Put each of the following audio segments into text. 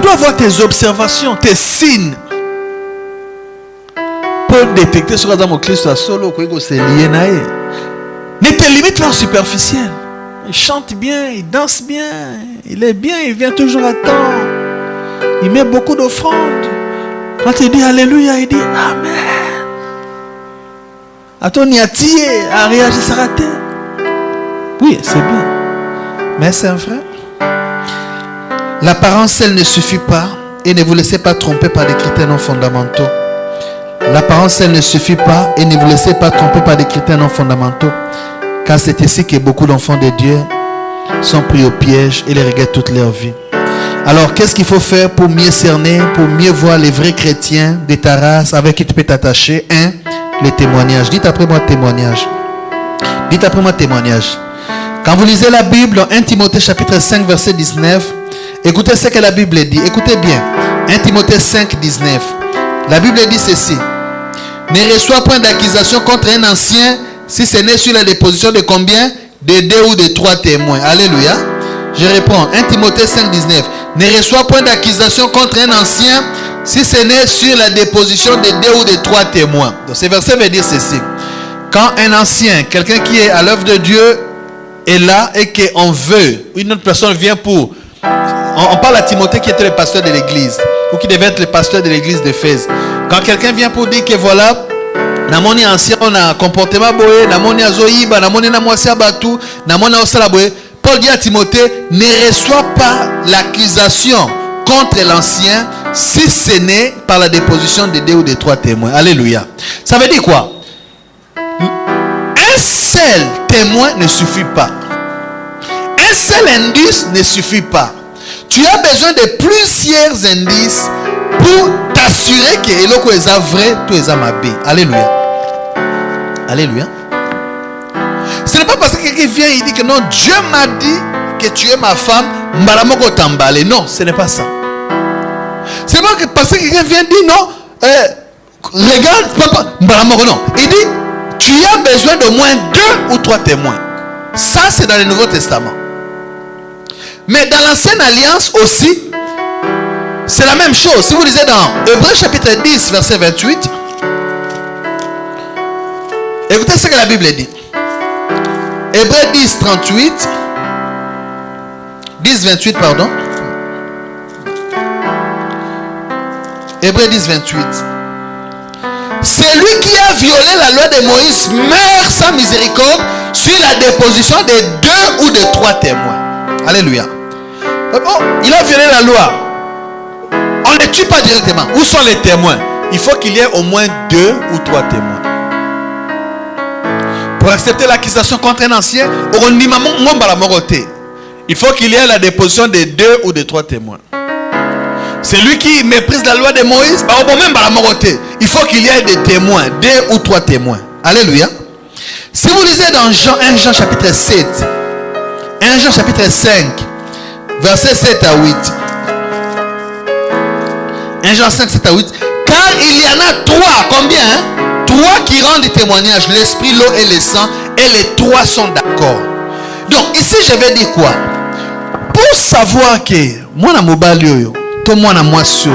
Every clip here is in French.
dois avoir tes observations, tes signes. Pour détecter ce que dans mon Christ à solo, c'est lié. Ne te limite pas au superficiel. Il chante bien, il danse bien, il est bien, il vient toujours à temps. Il met beaucoup d'offrandes. Quand il dit Alléluia, il dit Amen. Attends, n'y a tiré, à réagir, ça raté. Oui, c'est bien. Mais c'est un frère. L'apparence, elle ne suffit pas. Et ne vous laissez pas tromper par des critères non fondamentaux. L'apparence, elle ne suffit pas. Et ne vous laissez pas tromper par des critères non fondamentaux. Car c'est ici que beaucoup d'enfants de Dieu sont pris au piège et les regrettent toute leur vie. Alors, qu'est-ce qu'il faut faire pour mieux cerner, pour mieux voir les vrais chrétiens de ta race avec qui tu peux t'attacher? 1. Les témoignages. Dites après moi témoignage. Dites après moi témoignage. Quand vous lisez la Bible, en 1 Timothée chapitre 5 verset 19, écoutez ce que la Bible dit. Écoutez bien. 1 Timothée 5, 19. La Bible dit ceci. Ne reçois point d'accusation contre un ancien si ce n'est sur la déposition de combien? De 2 ou de 3 témoins. Alléluia. Je réponds. 1 Timothée 5, 19. Ne reçois point d'accusation contre un ancien si ce n'est sur la déposition de 2 ou de 3 témoins. Donc ce verset veut dire ceci. Quand un ancien, quelqu'un qui est à l'œuvre de Dieu, est là et qu'on veut, une autre personne vient pour... On parle à Timothée qui était le pasteur de l'église, ou qui devait être le pasteur de l'église d'Éphèse. Quand quelqu'un vient pour dire que voilà, namoni ancien, on a un comportement boé, namoni azoïba, namoni namwasi abatu, namoni osala boé. Paul dit à Timothée, ne reçois pas l'accusation contre l'ancien si ce n'est par la déposition de 2 ou de 3 témoins. Alléluia. Ça veut dire quoi? Un seul témoin ne suffit pas. Un seul indice ne suffit pas. Tu as besoin de plusieurs indices pour t'assurer que eloko est vrai, tout est mabé. Alléluia. Alléluia. Ce n'est pas parce que quelqu'un vient et dit que non, Dieu m'a dit que tu es ma femme, mbaramoko tambale. Non, ce n'est pas ça. C'est pas parce que quelqu'un vient dire non, regarde, papa, mbaramoko. Non, il dit tu as besoin d'au moins 2 ou 3 témoins. Ça, c'est dans le Nouveau Testament. Mais dans l'Ancienne Alliance aussi, c'est la même chose. Si vous lisez dans Hébreux chapitre 10, verset 28, écoutez ce que la Bible dit. Hébreux 10, 38, 10, 28, pardon. Hébreux 10, 28. Celui qui a violé la loi de Moïse meurt sans miséricorde sur la déposition de 2 ou de 3 témoins. Alléluia. Oh, il a violé la loi. On ne le tue pas directement. Où sont les témoins? Il faut qu'il y ait au moins 2 ou 3 témoins. Pour accepter l'accusation contre un ancien, il faut qu'il y ait la déposition de 2 ou de 3 témoins. Celui qui méprise la loi de Moïse, il faut qu'il y ait des témoins, 2 ou 3 témoins. Alléluia. Si vous lisez dans 1 Jean chapitre 7, 1 Jean chapitre 5, versets 7 à 8. 1 Jean 5, 7 à 8. Car il y en a 3, combien? 3 qui rendent témoignage, l'esprit, l'eau et le sang, et les 3 sont d'accord. Donc ici je vais dire quoi? Pour savoir que moi na mobali tout moi na moi sûr,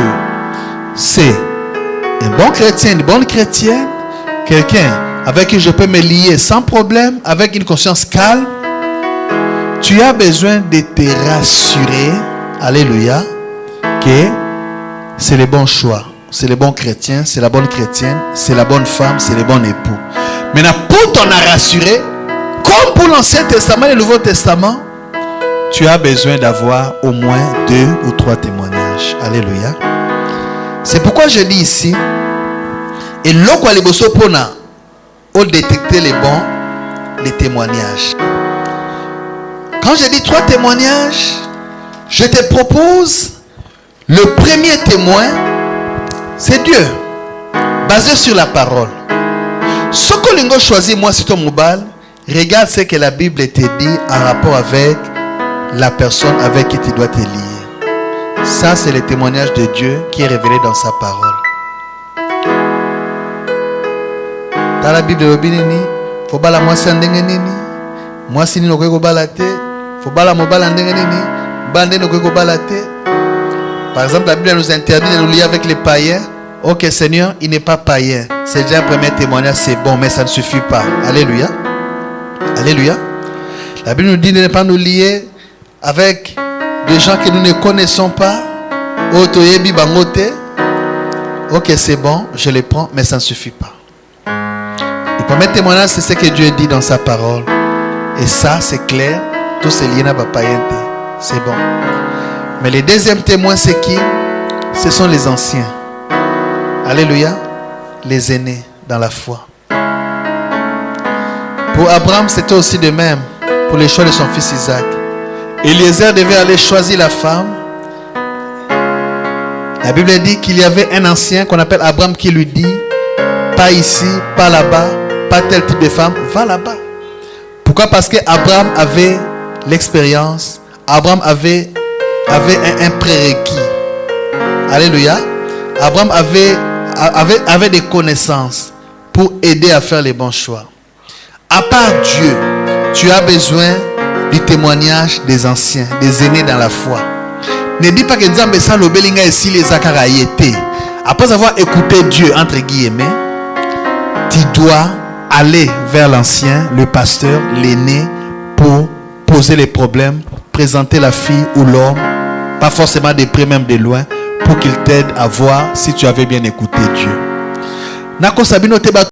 c'est un bon chrétien, une bonne chrétienne, quelqu'un avec qui je peux me lier sans problème, avec une conscience calme. Tu as besoin de te rassurer, alléluia, que c'est le bon choix, c'est le bon chrétien, c'est la bonne chrétienne, c'est la bonne femme, c'est le bon époux. Maintenant, pour t'en rassurer, comme pour l'Ancien Testament et le Nouveau Testament, tu as besoin d'avoir au moins 2 ou 3 témoignages. Alléluia. C'est pourquoi je dis ici, et l'eau les bosso pona, au détecter les témoignages. Quand je dis 3 témoignages, je te propose le premier témoin, c'est Dieu, basé sur la parole. Ce que l'on choisit, moi, c'est ton mobile. Regarde ce que la Bible te dit en rapport avec la personne avec qui tu dois te lier. Ça, c'est le témoignage de Dieu qui est révélé dans sa parole. Dans la Bible, il faut que moi moi si nous ne pouvons pas la faut bala mobala ndenge nini bande no ko bala te Par exemple, la Bible nous interdit de nous lier avec les païens. Ok, Seigneur, il n'est pas païen. C'est déjà un premier témoignage, c'est bon, mais ça ne suffit pas. Alléluia. Alléluia. La Bible nous dit de ne pas nous lier avec des gens que nous ne connaissons pas. Ok, c'est bon, je les prends, mais ça ne suffit pas. Le premier témoignage, c'est ce que Dieu dit dans sa parole. Et ça, c'est clair. Tout c'est lié à païenté. C'est bon. Mais le deuxième témoin, c'est qui? Ce sont les anciens. Alléluia. Les aînés dans la foi. Pour Abraham, c'était aussi de même. Pour le choix de son fils Isaac. Eliezer devait aller choisir la femme. La Bible dit qu'il y avait un ancien qu'on appelle Abraham qui lui dit: pas ici, pas là-bas, pas tel type de femme, va là-bas. Pourquoi? Parce que Abraham avait l'expérience. Abraham avait un prérequis. Alléluia. Abraham avait des connaissances pour aider à faire les bons choix. À part Dieu, tu as besoin du témoignage des anciens, des aînés dans la foi. Ne dis pas que Nzambe sa lobelinga ici les akaraïété. Après avoir écouté Dieu, entre guillemets, tu dois aller vers l'ancien, le pasteur, l'aîné, pour poser les problèmes, présenter la fille ou l'homme, pas forcément de près, même de loin, pour qu'il t'aide à voir si tu avais bien écouté Dieu. Nako sabino te ba